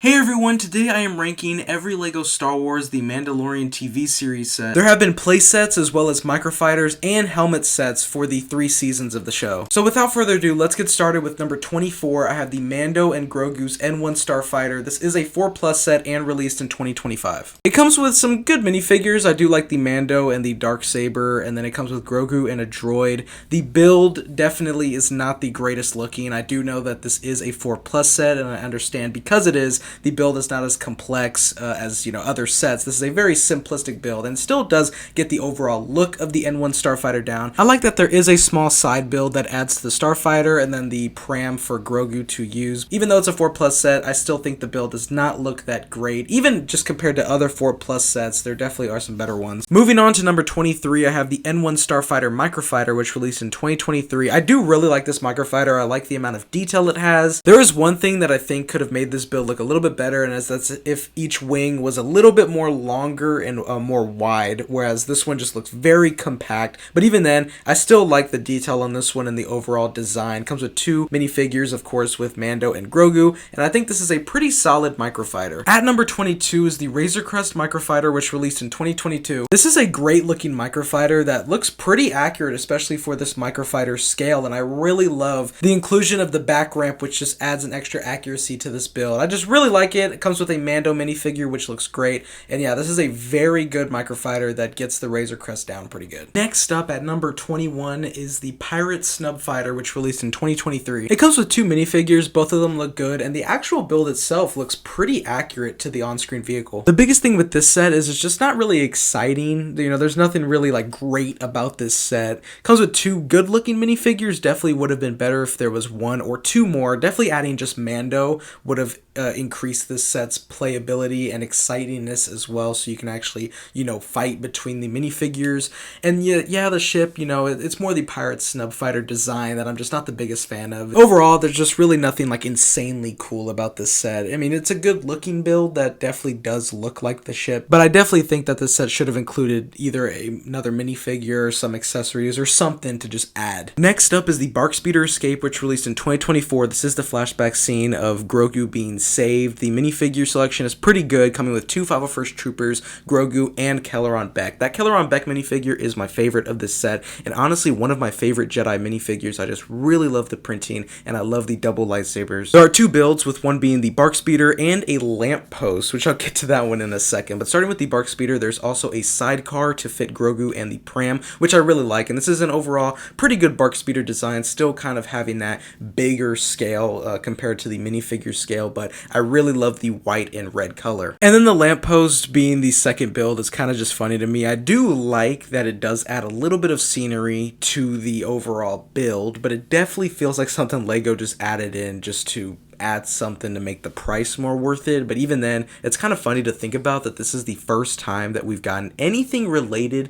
Hey everyone, today I am ranking every LEGO Star Wars The Mandalorian TV series set. There have been play sets as well as Micr Fighters and helmet sets for the 3 seasons of the show. So without further ado, let's get started with number 24. I have the Mando and Grogu's N1 Starfighter. This is a 4+ set and released in 2025. It comes with some good minifigures. I do like the Mando and the Darksaber, and then it comes with Grogu and a droid. The build definitely is not the greatest looking. I do know that this is a 4+ set, and I understand because it is, the build is not as complex as other sets. This is a very simplistic build and still does get the overall look of the N1 Starfighter down. I like that there is a small side build that adds to the Starfighter and then the Pram for Grogu to use. Even though it's a 4+ set, I still think the build does not look that great. Even just compared to other 4+ sets, there definitely are some better ones. Moving on to number 23, I have the N1 Starfighter Micr Fighter, which released in 2023. I do really like this Micr Fighter. I like the amount of detail it has. There is one thing that I think could have made this build look a little bit better, and that's if each wing was a little bit more longer and more wide, whereas this one just looks very compact. But even then, I still like the detail on this one and the overall design. It comes with 2 minifigures, of course, with Mando and Grogu, and I think this is a pretty solid Micr Fighter. At number 22 is the Razer Crest Micr Fighter, which released in 2022. This is a great looking Micr Fighter that looks pretty accurate, especially for this Micr Fighter scale, and I really love the inclusion of the back ramp, which just adds an extra accuracy to this build. I just really like it. It comes with a Mando minifigure, which looks great. And yeah, this is a very good Micr Fighter that gets the Razer Crest down pretty good. Next up at number 21 is the Pirate Snub Fighter, which released in 2023. It comes with 2 minifigures. Both of them look good, and the actual build itself looks pretty accurate to the on-screen vehicle. The biggest thing with this set is it's just not really exciting. There's nothing really great about this set. It comes with 2 good-looking minifigures. Definitely would have been better if there was 1 or 2 more. Definitely adding just Mando would have increased this set's playability and excitingness as well, so you can actually fight between the minifigures. And yeah, the ship, it's more the Pirate Snub Fighter design that I'm just not the biggest fan of. Overall, there's just really nothing insanely cool about this set. I mean, it's a good looking build that definitely does look like the ship, but I definitely think that this set should have included either another minifigure or some accessories or something to just add. Next up is the Bark Speeder Escape, which released in 2024. This is the flashback scene of Grogu being saved. The minifigure selection is pretty good, coming with 2 501st Troopers, Grogu, and Kelleron Beck. That Kelleron Beck minifigure is my favorite of this set, and honestly one of my favorite Jedi minifigures. I just really love the printing, and I love the double lightsabers. There are 2 builds, with one being the Bark Speeder and a lamppost, which I'll get to that one in a second. But starting with the Bark Speeder, there's also a sidecar to fit Grogu and the Pram, which I really like, and this is an overall pretty good Bark Speeder design, still kind of having that bigger scale compared to the minifigure scale, but I really love the white and red color. And then the lamppost being the second build is kind of just funny to me. I do like that it does add a little bit of scenery to the overall build, but it definitely feels like something LEGO just added in just to add something to make the price more worth it. But even then, it's kind of funny to think about that this is the first time that we've gotten anything related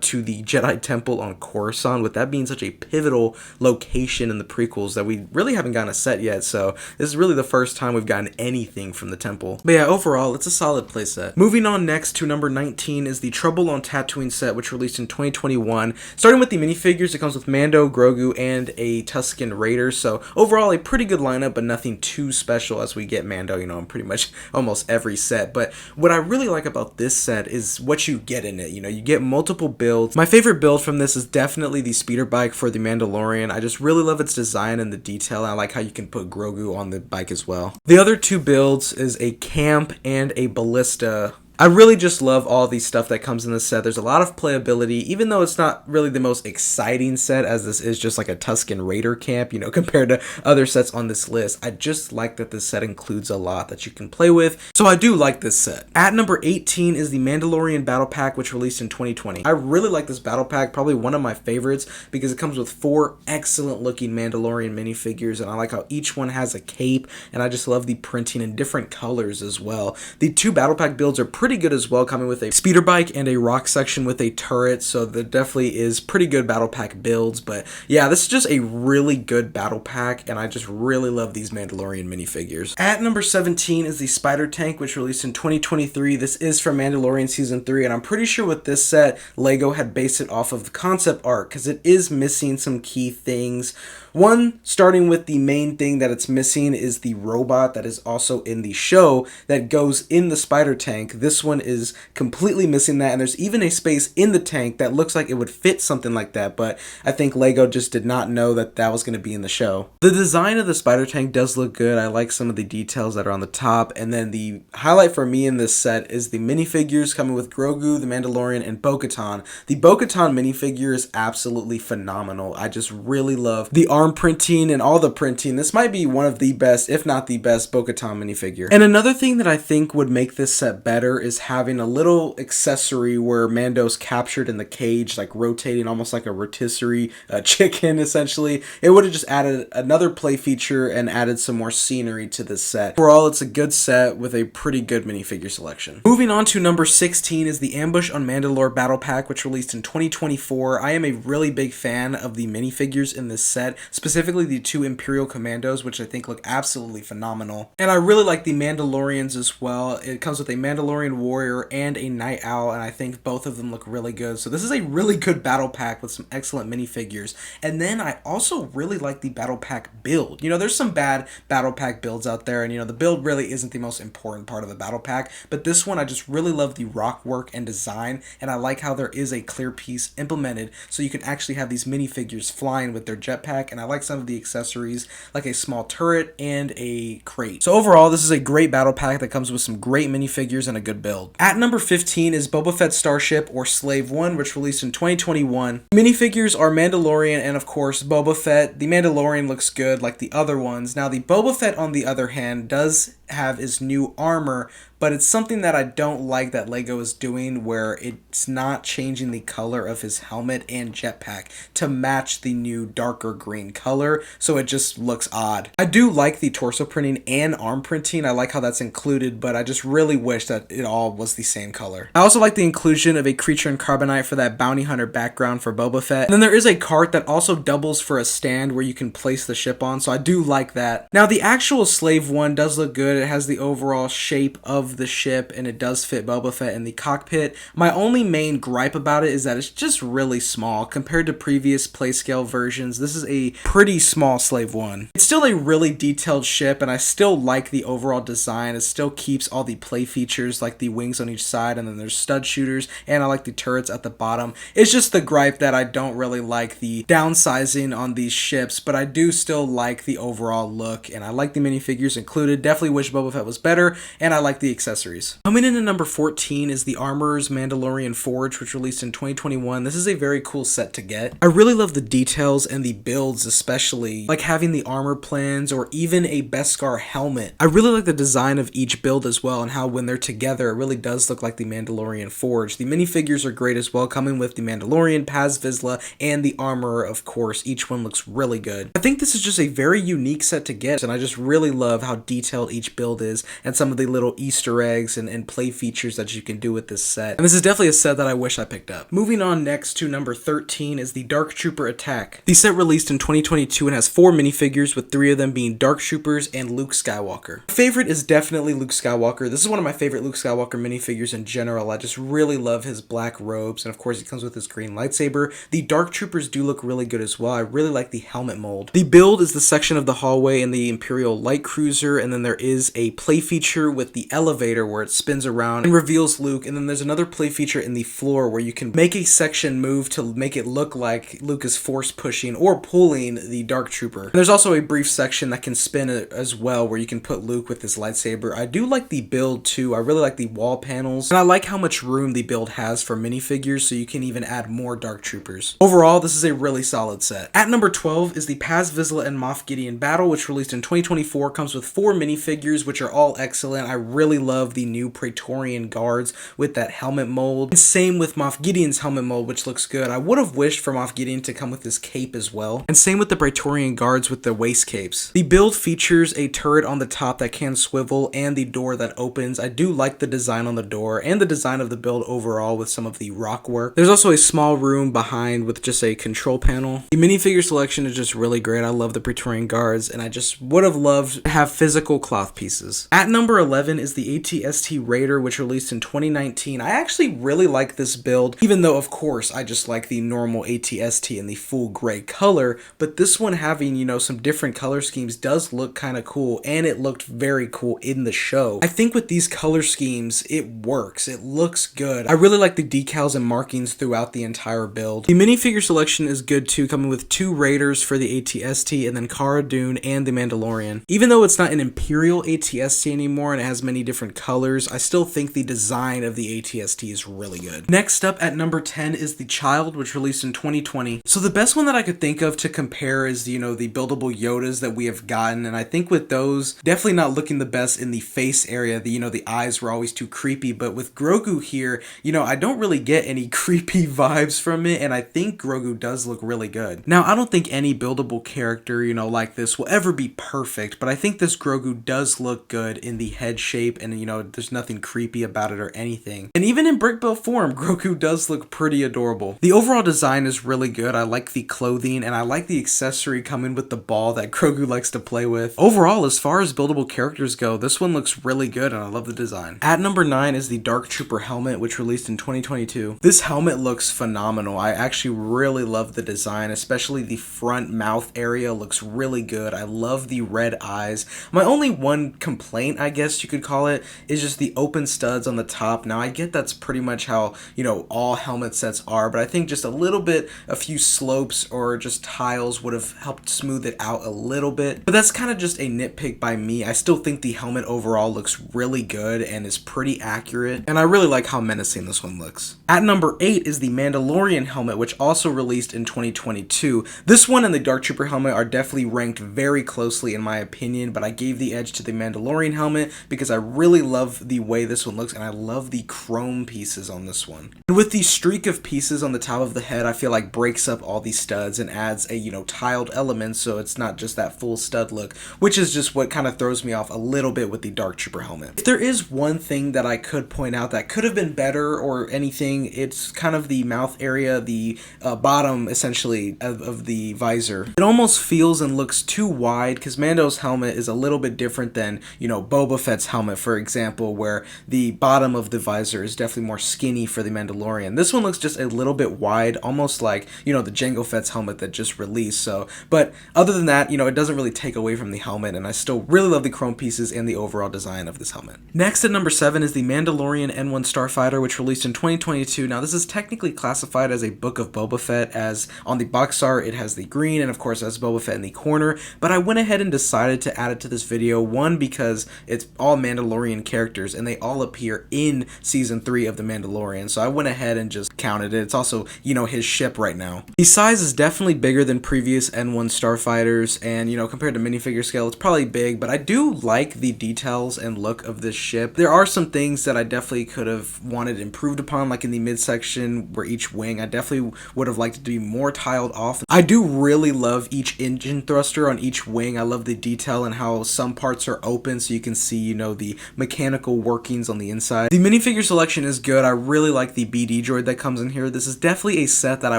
to the Jedi Temple on Coruscant, with that being such a pivotal location in the prequels that we really haven't gotten a set yet. So this is really the first time we've gotten anything from the temple. But yeah, overall, it's a solid playset. Moving on next to number 19 is the Trouble on Tatooine set, which released in 2021. Starting with the minifigures, it comes with Mando, Grogu, and a Tusken Raider. So overall, a pretty good lineup, but nothing too special as we get Mando, in pretty much almost every set. But what I really like about this set is what you get in it. You get multiple builds. My favorite build from this is definitely the speeder bike for the Mandalorian. I just really love its design and the detail. I like how you can put Grogu on the bike as well. The other 2 builds is a camp and a ballista. I really just love all the stuff that comes in this set. There's a lot of playability, even though it's not really the most exciting set, as this is just like a Tusken Raider camp, compared to other sets on this list. I just like that this set includes a lot that you can play with, so I do like this set. At number 18 is the Mandalorian Battle Pack, which released in 2020. I really like this battle pack, probably one of my favorites, because it comes with 4 excellent looking Mandalorian minifigures, and I like how each one has a cape, and I just love the printing in different colors as well. The 2 battle pack builds are pretty pretty good as well, coming with a speeder bike and a rock section with a turret, so there definitely is pretty good battle pack builds. But yeah, this is just a really good battle pack, and I just really love these Mandalorian minifigures. At number 17 is the Spider Tank, which released in 2023. This is from Mandalorian Season 3, and I'm pretty sure with this set, LEGO had based it off of the concept art, because it is missing some key things. One, starting with the main thing that it's missing is the robot that is also in the show that goes in the Spider Tank. This one is completely missing that, and there's even a space in the tank that looks like it would fit something like that, but I think LEGO just did not know that that was going to be in the show. The design of the Spider Tank does look good. I like some of the details that are on the top, and then the highlight for me in this set is the minifigures coming with Grou, the Mandalorian, and Bo-Katan. The Bo-Katan minifigure is absolutely phenomenal. I just really love the arm printing and all the printing. This might be one of the best, if not the best, Bo-Katan minifigure. And another thing that I think would make this set better is having a little accessory where Mando's captured in the cage, like rotating almost like a rotisserie chicken, essentially. It would have just added another play feature and added some more scenery to this set. Overall, it's a good set with a pretty good minifigure selection. Moving on to number 16 is the Ambush on Mandalore Battle Pack, which released in 2024. I am a really big fan of the minifigures in this set, specifically the two Imperial Commandos, which I think look absolutely phenomenal. And I really like the Mandalorians as well. It comes with a Mandalorian Warrior and a Night Owl, and I think both of them look really good. So this is a really good battle pack with some excellent minifigures. And then I also really like the battle pack build. You know, there's some bad battle pack builds out there, and you know, the build really isn't the most important part of the battle pack, but this one I just really love the rock work and design, and I like how there is a clear piece implemented so you can actually have these minifigures flying with their jetpack, and I like some of the accessories like a small turret and a crate. So overall, this is a great battle pack that comes with some great minifigures and a good build. At number 15 is Boba Fett Starship, or Slave 1, which released in 2021. Minifigures are Mandalorian and of course Boba Fett. The Mandalorian looks good like the other ones. Now the Boba Fett, on the other hand, does have his new armor, but it's something that I don't like that LEGO is doing, where it's not changing the color of his helmet and jetpack to match the new darker green color, so it just looks odd. I do like the torso printing and arm printing. I like how that's included, but I just really wish that it all was the same color. I also like the inclusion of a creature in carbonite for that bounty hunter background for Boba Fett. And then there is a cart that also doubles for a stand where you can place the ship on, so I do like that. Now the actual Slave 1 does look good. It has the overall shape of the ship, and it does fit Boba Fett in the cockpit. My only main gripe about it is that it's just really small compared to previous playscale versions. This is a pretty small Slave 1. It's still a really detailed ship, and I still like the overall design. It still keeps all the play features like the wings on each side, and then there's stud shooters, and I like the turrets at the bottom. It's just the gripe that I don't really like the downsizing on these ships, but I do still like the overall look, and I like the minifigures included. Definitely wish Boba Fett was better, and I like the accessories. Coming in at number 14 is the Armorer's Mandalorian Forge, which released in 2021. This is a very cool set to get. I really love the details and the builds, especially like having the armor plans or even a Beskar helmet. I really like the design of each build as well, and how when they're together it really does look like the Mandalorian Forge. The minifigures are great as well, coming with the Mandalorian, Paz Vizilla, and the Armorer, of course. Each one looks really good. I think this is just a very unique set to get, and I just really love how detailed each build is and some of the little Easter eggs and play features that you can do with this set. And this is definitely a set that I wish I picked up. Moving on next to number 13 is the Dark Trooper Attack. The set released in 2022 and has 4 minifigures, with 3 of them being Dark Troopers and Luke Skywalker. My favorite is definitely Luke Skywalker. This is one of my favorite Luke Skywalker minifigures in general. I just really love his black robes, and of course he comes with his green lightsaber. The Dark Troopers do look really good as well. I really like the helmet mold. The build is the section of the hallway in the Imperial light cruiser, and then there is a play feature with the elevator where it spins around and reveals Luke, and then there's another play feature in the floor where you can make a section move to make it look like Luke is force pushing or pulling the Dark Trooper. And there's also a brief section that can spin as well where you can put Luke with his lightsaber. I do like the build too. I really like the wall panels, and I like how much room the build has for minifigures, so you can even add more Dark Troopers. Overall, this is a really solid set. At number 12 is the Paz Vizilla and Moff Gideon Battle, which released in 2024, comes with 4 minifigures. features, which are all excellent. I really love the new Praetorian guards with that helmet mold. And same with Moff Gideon's helmet mold, which looks good. I would have wished for Moff Gideon to come with his cape as well. And same with the Praetorian guards with the waist capes. The build features a turret on the top that can swivel and the door that opens. I do like the design on the door and the design of the build overall with some of the rock work. There's also a small room behind with just a control panel. The minifigure selection is just really great. I love the Praetorian guards, and I just would have loved to have physical cloth pieces. At number 11 is the ATST Raider, which released in 2019. I actually really like this build, even though of course I just like the normal ATST in the full gray color, but this one having, you know, some different color schemes does look kind of cool, and it looked very cool in the show. I think with these color schemes, it works. It looks good. I really like the decals and markings throughout the entire build. The minifigure selection is good too, coming with 2 Raiders for the ATST and then Cara Dune and the Mandalorian. Even though it's not an Imperial ATST anymore and it has many different colors, I still think the design of the ATST is really good. Next up at number 10 is the Child, which released in 2020. So the best one that I could think of to compare is, you know, the buildable Yodas that we have gotten, and I think with those, definitely not looking the best in the face area. The, you know, the eyes were always too creepy, but with Grogu here, you know, I don't really get any creepy vibes from it, and I think Grogu does look really good. Now, I don't think any buildable character, you know, like this will ever be perfect, but I think this Grogu does look good in the head shape, and, you know, there's nothing creepy about it or anything. And even in brick build form, Grogu does look pretty adorable. The overall design is really good. I like the clothing, and I like the accessory coming with the ball that Grogu likes to play with. Overall, as far as buildable characters go, this one looks really good, and I love the design. At number 9 is the Dark Trooper helmet, which released in 2022. This helmet looks phenomenal. I actually really love the design, especially the front mouth area looks really good. I love the red eyes. My only one complaint, I guess you could call it, is just the open studs on the top. Now, I get that's pretty much how, you know, all helmet sets are, but I think just a few slopes or just tiles would have helped smooth it out a little bit. But that's kind of just a nitpick by me. I still think the helmet overall looks really good and is pretty accurate, and I really like how menacing this one looks. At number 8 is the Mandalorian helmet, which also released in 2022. This one and the Dark Trooper helmet are definitely ranked very closely in my opinion, but I gave the edge to the Mandalorian helmet because I really love the way this one looks, and I love the chrome pieces on this one. And with the streak of pieces on the top of the head, I feel like breaks up all these studs and adds a, you know, tiled element, so it's not just that full stud look, which is just what kind of throws me off a little bit with the Dark Trooper helmet. If there is one thing that I could point out that could have been better or anything, it's kind of the mouth area, the bottom essentially of the visor. It almost feels and looks too wide because Mando's helmet is a little bit different than, you know, Boba Fett's helmet, for example, where the bottom of the visor is definitely more skinny for the Mandalorian. This one looks just a little bit wide, almost like, you know, the Jango Fett's helmet that just released. So, but other than that, you know, it doesn't really take away from the helmet, and I still really love the chrome pieces and the overall design of this helmet. Next at number 7 is the Mandalorian N1 Starfighter, which released in 2022. Now, this is technically classified as a Book of Boba Fett, as on the box art it has the green and of course has Boba Fett in the corner, but I went ahead and decided to add it to this video, one, because it's all Mandalorian characters and they all appear in season 3 of The Mandalorian, so I went ahead and just counted it. It's also, you know, his ship right now. The size is definitely bigger than previous N1 Starfighters, and, you know, compared to minifigure scale, it's probably big, but I do like the details and look of this ship. There are some things that I definitely could have wanted improved upon, like in the midsection where each wing, I definitely would have liked it to be more tiled off. I do really love each engine thruster on each wing. I love the detail and how some parts are open so you can see, you know, the mechanical workings on the inside. The minifigure selection is good. I really like the BD droid that comes in here. This is definitely a set that I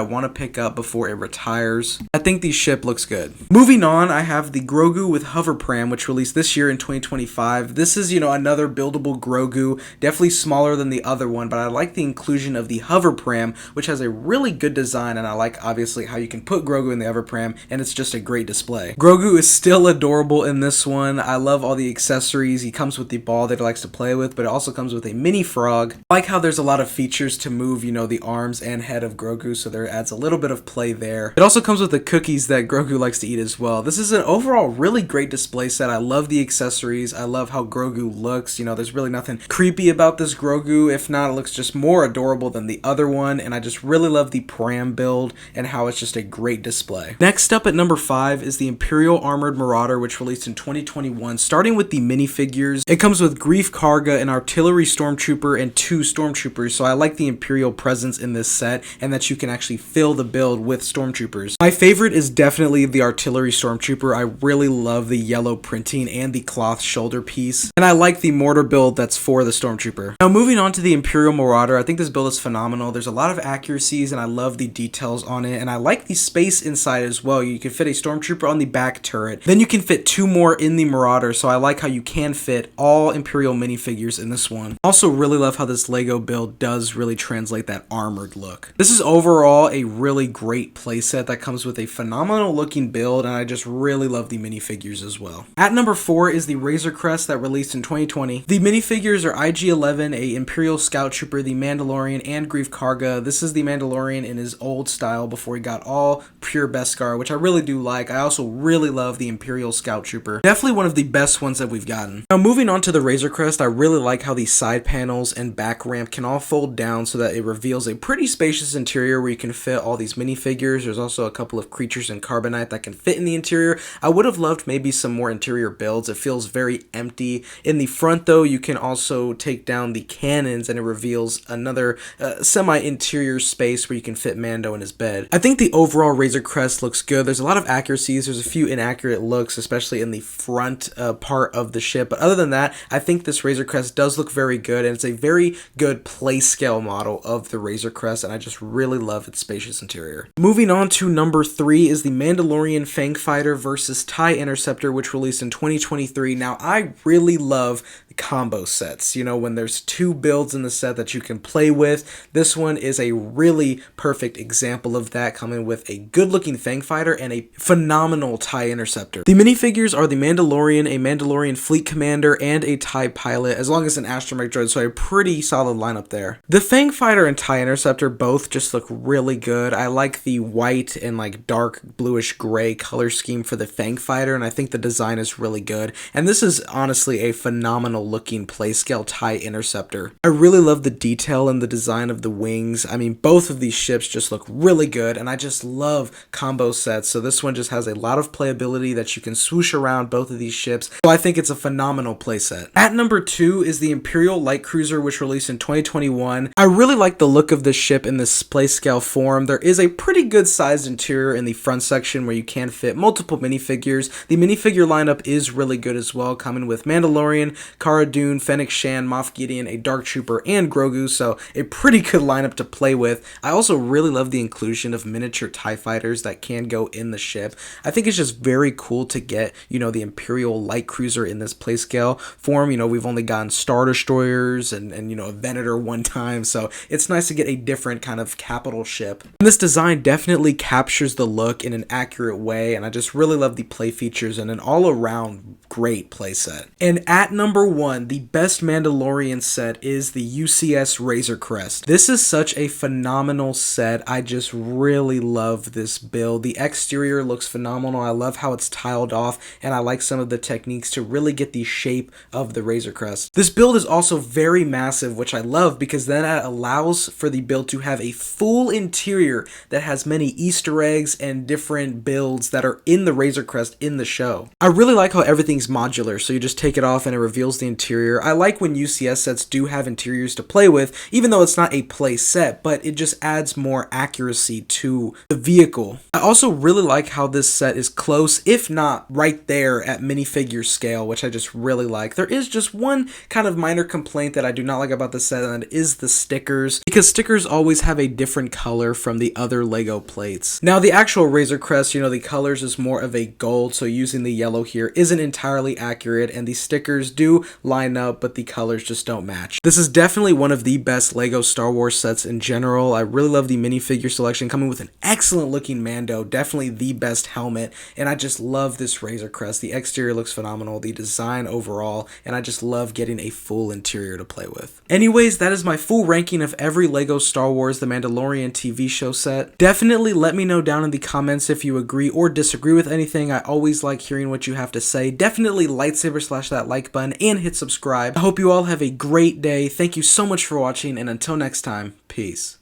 want to pick up before it retires. I think the ship looks good. Moving on, I have the Grogu with Hover Pram, which released this year in 2025. This is, you know, another buildable Grogu, definitely smaller than the other one, but I like the inclusion of the Hover Pram, which has a really good design, and I like obviously how you can put Grogu in the Hover Pram and it's just a great display. Grogu is still adorable in this one. I love all the accessories. He comes with the ball that he likes to play with, but it also comes with a mini frog. I like how there's a lot of features to move, you know, the arms and head of Grogu, so there adds a little bit of play there. It also comes with the cookies that Grogu likes to eat as well. This is an overall really great display set. I love the accessories. I love how Grogu looks. You know, there's really nothing creepy about this Grogu. If not, it looks just more adorable than the other one, and I just really love the Pram build and how it's just a great display. Next up at number 5 is the Imperial Armored Marauder, which released in 2021. Starting starting with the minifigures, it comes with Greef Karga, an artillery stormtrooper, and 2 stormtroopers, so I like the Imperial presence in this set, and that you can actually fill the build with stormtroopers. My favorite is definitely the artillery stormtrooper. I really love the yellow printing and the cloth shoulder piece, and I like the mortar build that's for the stormtrooper. Now moving on to the Imperial Marauder, I think this build is phenomenal. There's a lot of accuracies, and I love the details on it, and I like the space inside as well. You can fit a stormtrooper on the back turret, then you can fit 2 more in the Marauder, so I like how you can fit all Imperial minifigures in this one. Also really love how this Lego build does really translate that armored look. This is overall a really great playset that comes with a phenomenal looking build, and I just really love the minifigures as well. At number 4 is the Razer Crest that released in 2020. The minifigures are IG-11, a Imperial Scout Trooper, the Mandalorian, and Greef Karga. This is the Mandalorian in his old style before he got all pure Beskar, which I really do like. I also really love the Imperial Scout Trooper. Definitely one of the best ones that we've gotten. Now moving on to the Razer Crest, I really like how the side panels and back ramp can all fold down so that it reveals a pretty spacious interior where you can fit all these minifigures. There's also a couple of creatures in carbonite that can fit in the interior. I would have loved maybe some more interior builds. It feels very empty. In the front though, you can also take down the cannons and it reveals another semi-interior space where you can fit Mando in his bed. I think the overall Razer Crest looks good. There's a lot of accuracies. There's a few inaccurate looks, especially in the front part of the ship. But other than that, I think this Razer Crest does look very good, and it's a very good play scale model of the Razer Crest, and I just really love its spacious interior. Moving on to number 3 is the Mandalorian Fang Fighter versus TIE Interceptor, which released in 2023. Now, I really love combo sets, you know, when there's 2 builds in the set that you can play with. This one is a really perfect example of that, coming with a good looking Fang Fighter and a phenomenal TIE Interceptor. The minifigures are the Mandalorian, a Mandalorian fleet commander, and a TIE pilot, as long as an astromech droid, so a pretty solid lineup there. The Fang Fighter and TIE Interceptor both just look really good. I like the white and like dark bluish gray color scheme for the Fang Fighter, and I think the design is really good, and this is honestly a phenomenal looking playscale TIE Interceptor. I really love the detail and the design of the wings. I mean, both of these ships just look really good, and I just love combo sets, so this one just has a lot of playability that you can swoosh around both of these ships, so I think it's a phenomenal playset. At number 2 is the Imperial Light Cruiser, which released in 2021. I really like the look of this ship in this playscale form. There is a pretty good sized interior in the front section where you can fit multiple minifigures. The minifigure lineup is really good as well, coming with Mandalorian, Cara Dune, Fennec Shan, Moff Gideon, a Dark Trooper, and Grogu, so a pretty good lineup to play with. I also really love the inclusion of miniature TIE fighters that can go in the ship. I think it's just very cool to get, you know, the Imperial Light Cruiser in this playscale form. You know, we've only gotten Star Destroyers and you know, a Venator one time, so it's nice to get a different kind of capital ship. And this design definitely captures the look in an accurate way, and I just really love the play features and an all-around great playset. And at number 1, the best Mandalorian set is the UCS Razer Crest. This is such a phenomenal set. I just really love this build. The exterior looks phenomenal. I love how it's tiled off, and I like some of the techniques to really get the shape of the Razer Crest. This build is also very massive, which I love because then that allows for the build to have a full interior that has many Easter eggs and different builds that are in the Razer Crest in the show. I really like how everything's modular, so you just take it off and it reveals the interior. I like when UCS sets do have interiors to play with, even though it's not a play set, but it just adds more accuracy to the vehicle. I also really like how this set is close, if not right there at minifigure scale, which I just really like. There is just one kind of minor complaint that I do not like about this set, and that is the stickers, because stickers always have a different color from the other Lego plates. Now, the actual Razer Crest, you know, the colors is more of a gold, so using the yellow here isn't entirely accurate, and the stickers do line up, but the colors just don't match. This is definitely one of the best Lego Star Wars sets in general. I really love the minifigure selection, coming with an excellent looking Mando, definitely the best helmet, and I just love this Razer Crest. The exterior looks phenomenal, the design overall, and I just love getting a full interior to play with. Anyways, that is my full ranking of every Lego Star Wars The Mandalorian TV show set. Definitely let me know down in the comments if you agree or disagree with anything. I always like hearing what you have to say. Definitely lightsaber slash that like button and hit subscribe. I hope you all have a great day. Thank you so much for watching, and until next time, peace.